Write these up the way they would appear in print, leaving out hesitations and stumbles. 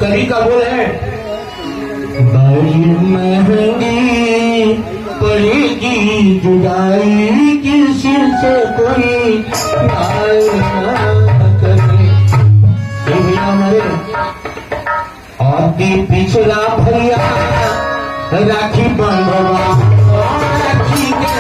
कली का बोल है, बड़ी महंगी पड़ेगी जुदाई किसी से कोई आगे पिछला भैया राखी बंधवा राखी के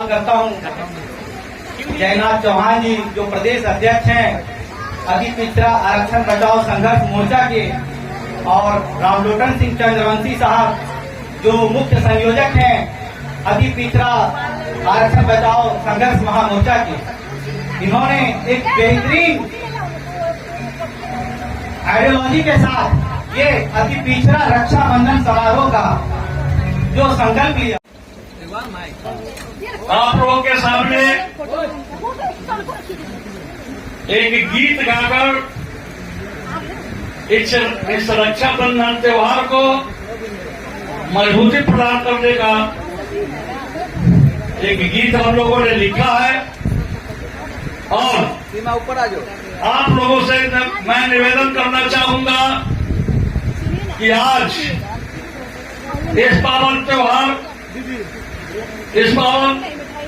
करता हूँ जयनाथ चौहान जी जो प्रदेश अध्यक्ष हैं अति पिछड़ा आरक्षण बचाओ संघर्ष मोर्चा के, और रामलोटन सिंह चंद्रवंशी साहब जो मुख्य संयोजक हैं अति पिछड़ा आरक्षण बचाओ संघर्ष महामोर्चा के। इन्होंने एक बेहतरीन आइडियोलॉजी के साथ ये अति पिछड़ा रक्षाबंधन समारोह का जो संकल्प लिया। आप लोगों के सामने एक गीत गाकर इस रक्षाबंधन त्योहार को मजबूती प्रदान करने का एक गीत हम लोगों ने लिखा है, और ऊपर आ जाओ। आप लोगों से मैं निवेदन करना चाहूंगा कि आज इस पावन त्योहार, इस पावन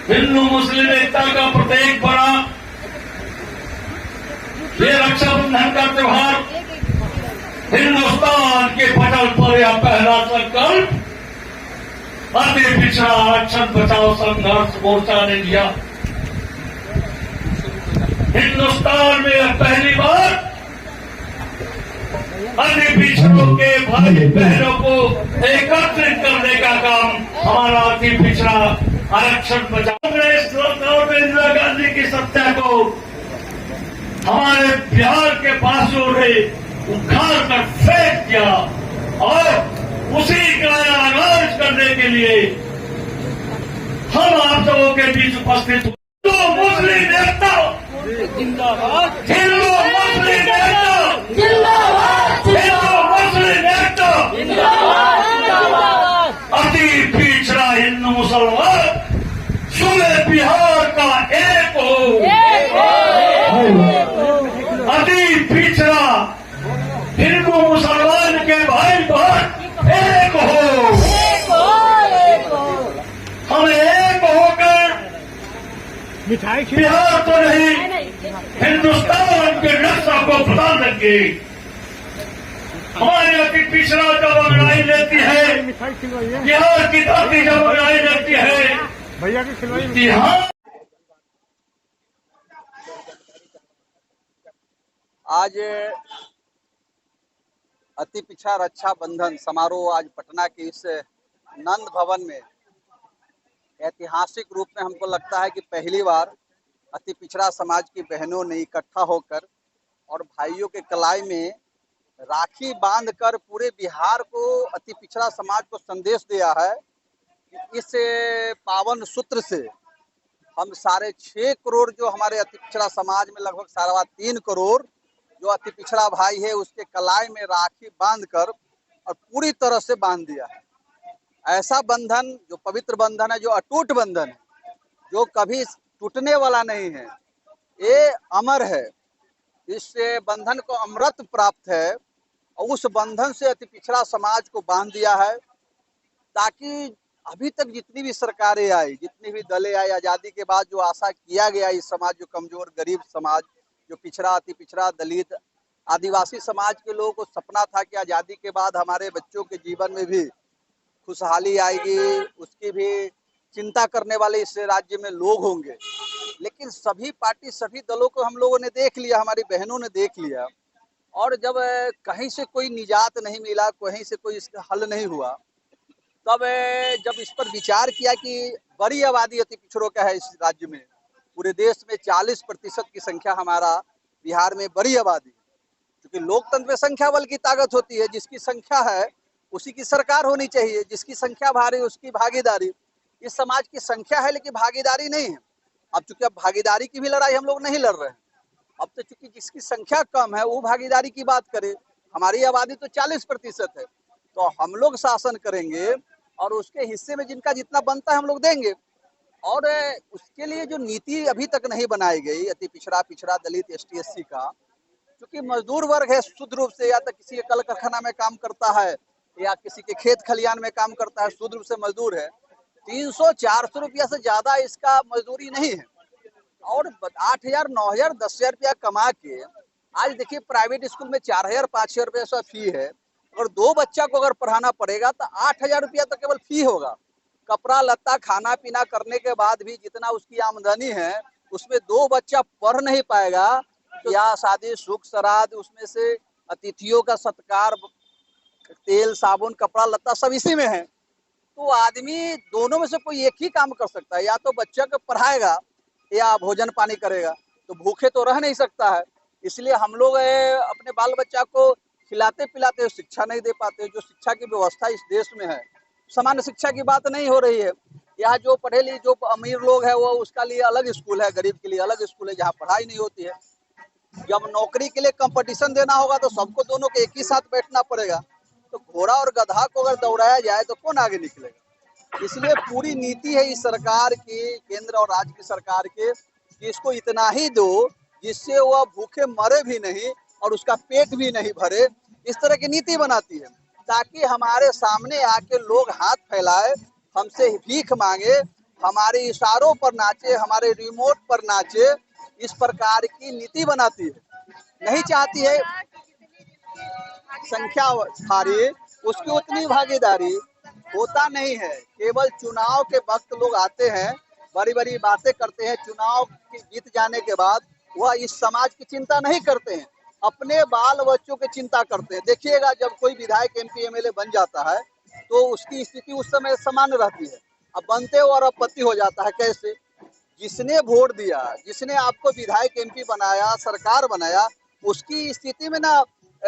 हिंदू मुस्लिम एकता का प्रतीक बड़ा ये रक्षाबंधन का त्योहार हिंदुस्तान के पटल पर यह पहला संकल्प अति पिछड़ा आरक्षण बचाओ संघर्ष मोर्चा ने लिया। हिंदुस्तान में यह पहली बार अति पिछड़ों के भाई बहनों को एकत्रित करने का काम हमारा अति पिछड़ा आरक्षण बचाओ। कांग्रेस और इंदिरा गांधी की सत्ता को हमारे बिहार के पासों ने उखाड़ कर फेंक दिया, और उसी का आगाज करने के लिए हम आप सबों के बीच उपस्थित हुए। तो मुस्लिम एकता जिंदाबाद, हिंदू मुस्लिम एकता जिंदाबाद, हिंदू मुस्लिम एकता जिंदाबाद। अति पिछड़ा हिंदू मुसलमान सुबह बिहार का एक हो, अति पिछड़ा हिंदू मुसलमान के भाई बहन एक हो, हम एक होकर बिहार तो नहीं हिंदुस्तान के नक्शा को बदल देंगे। हमारी अति पिछड़ा जब अंगड़ाई लेती है, बिहार की धरती जब अंगड़ाई लेती है, भैया की खिलवाई आज अति पिछड़ा रक्षाबंधन समारोह आज पटना के इस नंद भवन में ऐतिहासिक रूप में हमको लगता है कि पहली बार अति पिछड़ा समाज की बहनों ने इकट्ठा होकर और भाइयों के कलाई में राखी बांधकर पूरे बिहार को अति पिछड़ा समाज को संदेश दिया है कि इस पावन सूत्र से हम 6.5 करोड़ जो हमारे अति पिछड़ा समाज में लगभग 3.25 करोड़ जो अति पिछड़ा भाई है उसके कलाई में राखी बांधकर और पूरी तरह से बांध दिया है। ऐसा बंधन जो पवित्र बंधन है, जो अटूट बंधन है, जो कभी टूटने वाला नहीं है, ये अमर है। इस बंधन को अमृत प्राप्त है और उस बंधन से अति पिछड़ा समाज को बांध दिया है, ताकि अभी तक जितनी भी सरकारें आई, जितनी भी दलें आई, आज़ादी के बाद जो आशा किया गया इस समाज, जो कमजोर गरीब समाज, जो पिछड़ा अति पिछड़ा दलित आदिवासी समाज के लोगों को सपना था कि आज़ादी के बाद हमारे बच्चों के जीवन में भी खुशहाली आएगी, उसकी भी चिंता करने वाले इस राज्य में लोग होंगे। लेकिन सभी पार्टी, सभी दलों को हम लोगों ने देख लिया, हमारी बहनों ने देख लिया, और जब कहीं से कोई निजात नहीं मिला, कहीं से कोई इसका हल नहीं हुआ, तब जब इस पर विचार किया कि बड़ी आबादी अति पिछड़ों का है इस राज्य में, पूरे देश में 40% की संख्या हमारा बिहार में बड़ी आबादी, क्योंकि लोकतंत्र में संख्या बल की ताकत होती है, जिसकी संख्या है उसी की सरकार होनी चाहिए, जिसकी संख्या भारी उसकी भागीदारी। इस समाज की संख्या है लेकिन भागीदारी नहीं है। अब चूंकि अब भागीदारी की भी लड़ाई हम लोग नहीं लड़ रहे हैं, अब तो चूंकि जिसकी संख्या कम है वो भागीदारी की बात करे। हमारी आबादी तो 40% है, तो हम लोग शासन करेंगे और उसके हिस्से में जिनका जितना बनता है हम लोग देंगे। और उसके लिए जो नीति अभी तक नहीं बनाई गई अति पिछड़ा दलित ST SC का, क्योंकि मजदूर वर्ग है शुद्ध रूप से, या तो किसी के कल कारखाना में काम करता है या किसी के खेत खलियान में काम करता है, शुद्ध रूप से मजदूर है। 300-400 रुपया से ज्यादा इसका मजदूरी नहीं है, और 8,000, 9,000, 10,000 रुपया कमा के आज देखिए प्राइवेट स्कूल में 4,000, 5,000 रुपया से फी है। अगर 2 बच्चा को अगर पढ़ाना पड़ेगा तो 8,000 रुपया तो केवल फी होगा। कपड़ा लत्ता खाना पीना करने के बाद भी जितना उसकी आमदनी है उसमें 2 बच्चा पढ़ नहीं पाएगा, तो या शादी सुख श्राद्ध, उसमें से अतिथियों का सत्कार, तेल साबुन कपड़ा लत्ता सब इसी में है। तो आदमी दोनों में से कोई एक ही काम कर सकता है, या तो बच्चा को पढ़ाएगा या भोजन पानी करेगा, तो भूखे तो रह नहीं सकता है। इसलिए हम लोग अपने बाल बच्चा को खिलाते पिलाते शिक्षा नहीं दे पाते। जो शिक्षा की व्यवस्था इस देश में है, सामान्य शिक्षा की बात नहीं हो रही है। यहाँ जो पढ़े लिखे जो अमीर लोग है वो उसका लिए अलग स्कूल है, गरीब के लिए अलग स्कूल है जहाँ पढ़ाई नहीं होती है। जब नौकरी के लिए कंपटीशन देना होगा तो सबको दोनों के एक ही साथ बैठना पड़ेगा। तो घोड़ा और गधा को अगर दौड़ाया जाए तो कौन आगे निकलेगा। इसलिए पूरी नीति है इस सरकार की, केंद्र और राज्य की सरकार के, कि इसको इतना ही दो जिससे वह भूखे मरे भी नहीं और उसका पेट भी नहीं भरे। इस तरह की नीति बनाती है ताकि हमारे सामने आके लोग हाथ फैलाए, हमसे भीख मांगे, हमारे इशारों पर नाचे, हमारे रिमोट पर नाचे। इस प्रकार की नीति बनाती है। नहीं चाहती है संख्या भारी, उसकी उतनी भागीदारी होता नहीं है। केवल चुनाव के वक्त लोग आते हैं, बड़ी बड़ी बातें करते हैं, चुनाव जीत जाने के बाद वह इस समाज की चिंता नहीं करते हैं, अपने बाल बच्चों की चिंता करते हैं। देखिएगा जब कोई विधायक MP MLA बन जाता है तो उसकी स्थिति उस समय सामान्य रहती है, अब बनते और आपत्ति हो जाता है। कैसे? जिसने वोट दिया, जिसने आपको विधायक MP बनाया, सरकार बनाया, उसकी स्थिति में ना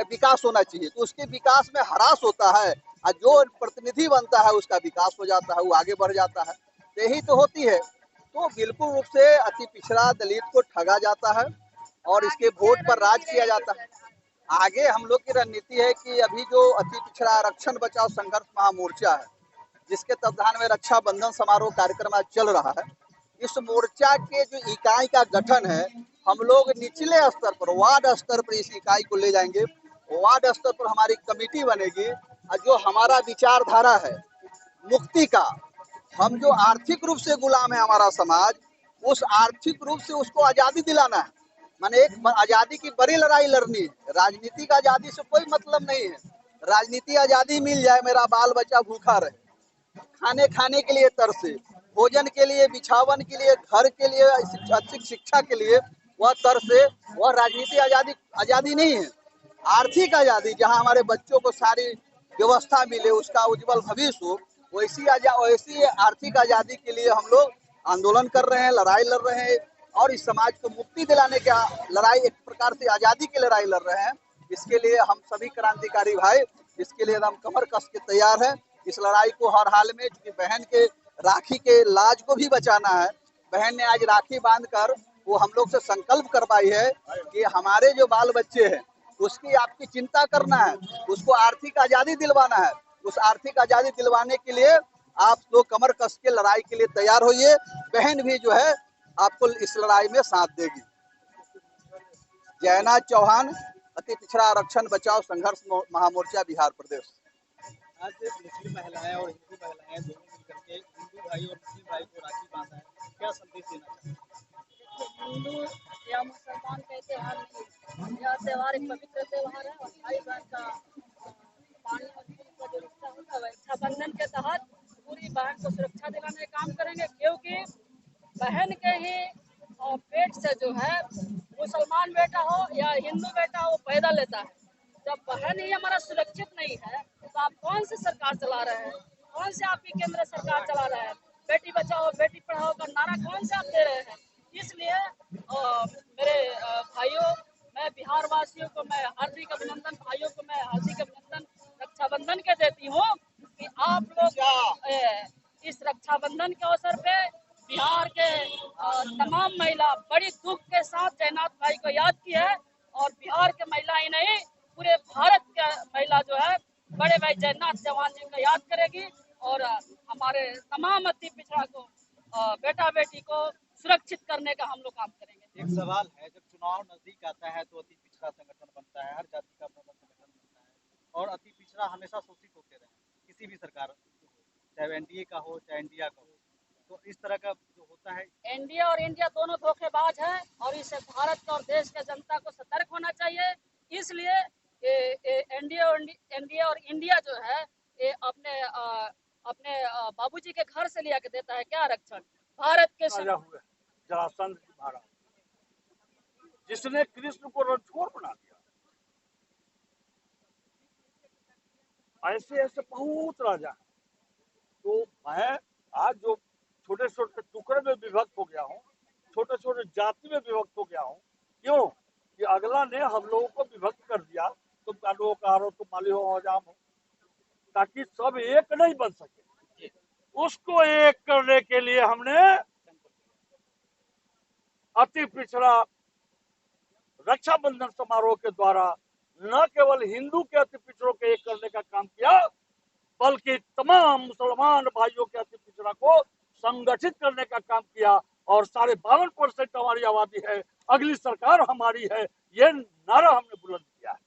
विकास होना चाहिए, तो उसके विकास में हरास होता है, और जो प्रतिनिधि बनता है उसका विकास हो जाता है, वो आगे बढ़ जाता है। यही तो होती है। तो बिल्कुल रूप से अति पिछड़ा दलित को ठगा जाता है और इसके वोट पर राज किया जाता है। आगे हम लोग की रणनीति है कि अभी जो अति पिछड़ा आरक्षण बचाओ संघर्ष महामोर्चा है, जिसके तत्वाधान में रक्षाबंधन समारोह कार्यक्रम आज चल रहा है, इस मोर्चा के जो इकाई का गठन है, हम लोग निचले स्तर पर, वार्ड स्तर पर इस इकाई को ले जाएंगे। वार्ड स्तर पर हमारी कमेटी बनेगी, और जो हमारा विचारधारा है मुक्ति का, हम जो आर्थिक रूप से गुलाम है हमारा समाज, उस आर्थिक रूप से उसको आजादी दिलाना है। माने एक आजादी की बड़ी लड़ाई लड़नी है। राजनीतिक आजादी से कोई मतलब नहीं है। राजनीति आजादी मिल जाए, मेरा बाल बच्चा भूखा रहे, खाने के लिए तरसे, भोजन के लिए, बिछावन के लिए, घर के लिए, अच्छी शिक्षा के लिए वह तरसे, वह राजनीति आजादी नहीं है। आर्थिक आजादी, जहां हमारे बच्चों को सारी व्यवस्था मिले, उसका उज्जवल भविष्य हो, वैसी आर्थिक आजादी के लिए हम लोग आंदोलन कर रहे हैं, लड़ाई लड़ रहे हैं, और इस समाज को मुक्ति दिलाने का लड़ाई, एक प्रकार से आजादी की लड़ाई लड़ रहे हैं। इसके लिए हम सभी क्रांतिकारी भाई इसके लिए एकदम कमर कस के तैयार है। इस लड़ाई को हर हाल में, क्योंकि बहन के राखी के लाज को भी बचाना है। बहन ने आज राखी बांधकर वो हम लोग से संकल्प करवाई है कि हमारे जो बाल बच्चे हैं उसकी आपकी चिंता करना है, उसको आर्थिक आजादी दिलवाना है। उस आर्थिक आजादी दिलवाने के लिए आप लोग कमर कस के लड़ाई के लिए तैयार होइए। बहन भी जो है आपको इस लड़ाई में साथ देगी। जयनाथ चौहान, अति पिछड़ा आरक्षण बचाओ संघर्ष महामोर्चा बिहार प्रदेश। आज मुस्लिम महिलाएं और हिंदू महिलाएं दोनों मिलकर के हिंदू भाई और मुस्लिम भाई को राखी बांधा है, क्या संदेश देना चाहते हैं? हिंदू या मुसलमान का त्योहार नहीं, यह त्योहार एक पवित्र त्योहार है और भाई बहन का पानी और फूल का जो रिश्ता होता है, रक्षाबंधन के तहत पूरी बहन को सुरक्षा दिलाने का काम करेंगे, क्योंकि बहन के ही पेट से जो है मुसलमान बेटा हो या हिंदू बेटा हो पैदा लेता है। जब बहन ही हमारा सुरक्षित नहीं है तो आप कौन सी सरकार चला रहे हैं, कौन से आपकी केंद्र सरकार चला रहे हैं? बेटी बचाओ बेटी पढ़ाओ का नारा कौन से आप दे रहे हैं? इसलिए मेरे भाइयों, मैं बिहार वासियों को मैं हार्दिक अभिनंदन, भाइयों को मैं हार्दिक अभिनंदन रक्षाबंधन के देती हूँ कि आप लोग इस रक्षाबंधन के अवसर पे बिहार के तमाम महिला बड़ी दुख के साथ जयनाथ भाई को याद की है और बिहार के महिला ही नहीं पूरे भारत के महिला जो है बड़े भाई जयनाथ चौहान जी को याद करेगी और हमारे तमाम अति पिछड़ा को बेटा बेटी को सुरक्षित करने का हम लोग काम करेंगे। एक सवाल है, जब चुनाव नजदीक आता है तो अति पिछड़ा संगठन बनता है, हर जाति का अपना संगठन बनता है और अति पिछड़ा हमेशा शोषित होते रहे, किसी भी सरकार हो, चाहे एनडीए का हो चाहे इंडिया का हो। तो इस तरह का जो होता है, एनडीए और इंडिया दोनों धोखेबाज है और इससे भारत और देश के जनता को सतर्क होना चाहिए। इसलिए एनडीए और इंडिया जो है ये अपने बाबूजी के घर से लिया के देता है क्या आरक्षण भारत के जरासंध महाराज जिसने कृष्ण को रणछोड़ बना दिया, ऐसे ऐसे बहुत राजा हैं। तो मैं आज जो छोटे छोटे टुकड़े में विभक्त हो गया हूँ, छोटे छोटे जाति में विभक्त हो गया हूँ, क्यों कि अगला ने हम लोगों को विभक्त कर दिया, तुम कालो कारो तुम माली हो जाम हो, ताकि सब एक नहीं बन सके। उसको एक करने के लिए हमने अति पिछड़ा रक्षाबंधन समारोह के द्वारा न केवल हिंदू के अति पिछड़ों के एक करने का काम किया, बल्कि तमाम मुसलमान भाइयों के अति पिछड़ा को संगठित करने का काम किया और 52% हमारी आबादी है, अगली सरकार हमारी है, ये नारा हमने बुलंद किया है।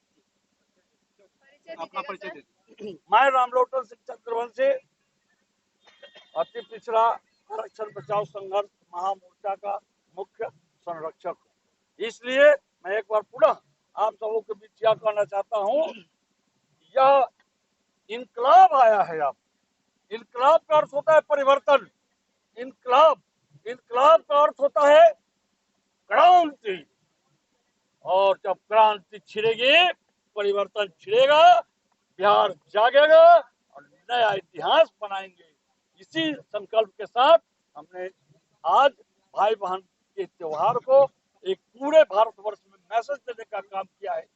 अपना परिचय दे। मैं रामलोटन सिंह चंद्रवंशी, अति पिछड़ा आरक्षण बचाओ संघर्ष महामोर्चा का मुख्य संरक्षक हूँ। इसलिए मैं एक बार पुनः आप सबों के बीच यह कहना चाहता हूँ, यह इनकलाब आया है। अब इनकलाब का अर्थ होता है परिवर्तन, इनकलाब का अर्थ होता है क्रांति, और जब क्रांति छिड़ेगी परिवर्तन छिड़ेगा, बिहार जागेगा और नया इतिहास बनाएंगे। इसी संकल्प के साथ हमने आज भाई बहन के त्योहार को एक पूरे भारतवर्ष में मैसेज देने का काम किया है।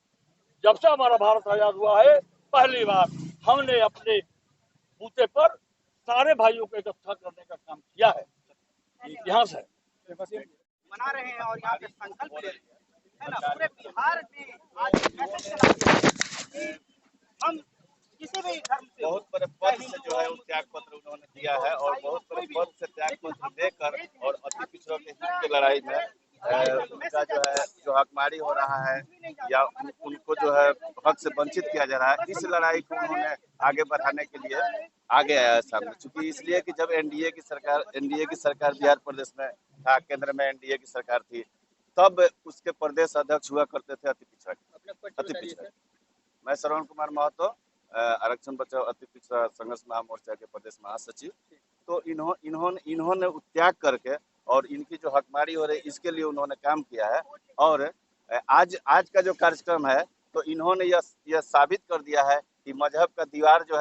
जब से हमारा भारत आजाद हुआ है, पहली बार हमने अपने बूते पर सारे भाइयों को इकट्ठा करने का काम किया है। इतिहास है। मना रहे हैं और यहाँ पे संकल्प ले रहे हैं, है ना? पूरे बिहार में आज मैसेज चला कि हम किसी भी धर्म से बहुत बड़े पद से जो है वो त्याग पत्र उन्होंने दिया है और बहुत बड़े पद से त्याग पत्र देकर और अति पिछड़ों के हित की लड़ाई में उनका जो है जो हकमारी हो रहा है या उनको जो है हक से वंचित किया जा रहा है, इस लड़ाई को उन्होंने आगे बढ़ाने के लिए आगे आया सामने। चूंकि इसलिए कि जब एनडीए की सरकार बिहार प्रदेश में था, केंद्र में एनडीए की सरकार थी, तब उसके प्रदेश अध्यक्ष हुआ करते थे अति पिछड़ा। मैं श्रवण कुमार महतो, आरक्षण बचाओ अति पिछड़ा संघर्ष महामोर्चा के प्रदेश महासचिव। तो इन्होंने त्याग करके और इनकी जो हकमारी हो रही है इसके लिए उन्होंने काम किया है। और आज का जो कार्यक्रम है तो इन्होंने यह साबित कर दिया है कि मजहब का दीवार जो है